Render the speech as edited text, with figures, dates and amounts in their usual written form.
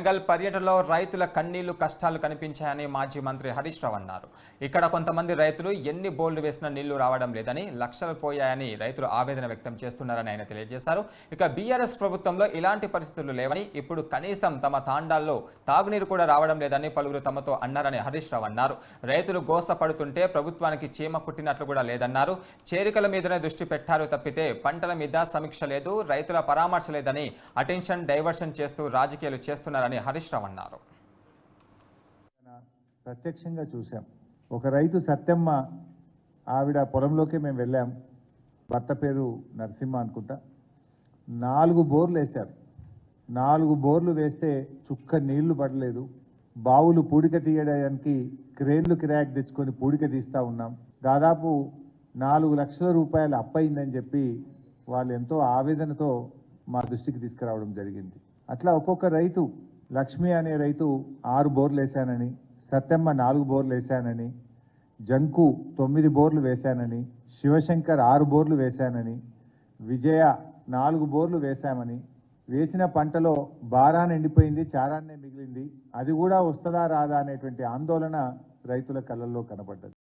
వరంగల్ పర్యటనలో రైతుల కన్నీళ్లు కష్టాలు కనిపించాయని మాజీ మంత్రి హరీష్ రావు అన్నారు. ఇక్కడ కొంతమంది రైతులు ఎన్ని బోర్లు వేసినా నీళ్లు రావడం లేదని, లక్షలు పోయాయని రైతులు ఆవేదన వ్యక్తం చేస్తున్నారని ఆయన తెలియజేశారు. ఇక బీఆర్ఎస్ ప్రభుత్వంలో ఇలాంటి పరిస్థితులు లేవని, ఇప్పుడు కనీసం తమ తాండాల్లో తాగునీరు కూడా రావడం లేదని పలువురు తమతో అన్నారని హరీష్ రావు అన్నారు. రైతులు గోసపడుతుంటే ప్రభుత్వానికి చీమ కుట్టినట్లు కూడా లేదన్నారు. చేరికల మీదనే దృష్టి పెట్టారు తప్పితే పంటల మీద సమీక్ష లేదు, రైతుల పరామర్శ లేదని అటెన్షన్ డైవర్షన్ చేస్తూ రాజకీయాలు చేస్తున్నారని హరీష్ రావు అన్నారు. ప్రత్యక్షంగా చూసాం. ఒక రైతు సత్యమ్మ ఆవిడ పొలంలోకి మేము వెళ్ళాం. భర్త పేరు నరసింహ అనుకుంటా. 4 బోర్లు వేశారు. 4 బోర్లు వేస్తే చుక్క నీళ్లు పడలేదు. బావులు పూడిక తీయడానికి క్రేన్లు కిరాయికి తెచ్చుకొని పూడిక తీస్తూ ఉన్నాం. దాదాపు 4 లక్షల రూపాయలు అప్పయిందని చెప్పి వాళ్ళు ఎంతో ఆవేదనతో మా దృష్టికి తీసుకురావడం జరిగింది. అట్లా ఒక్కొక్క రైతు, లక్ష్మి అనే రైతు 6 బోర్లు వేశానని, సత్యమ్మ 4 బోర్లు వేశానని, జంకు 9 బోర్లు వేశానని, శివశంకర్ 6 బోర్లు వేశానని, విజయ 4 బోర్లు వేశామని, వేసిన పంటలో బారాన్ని ఎండిపోయింది, చారాన్నే మిగిలింది, అది కూడా వస్తుందా రాదా అనేటువంటి ఆందోళన రైతుల కళ్ళల్లో కనబడ్డది.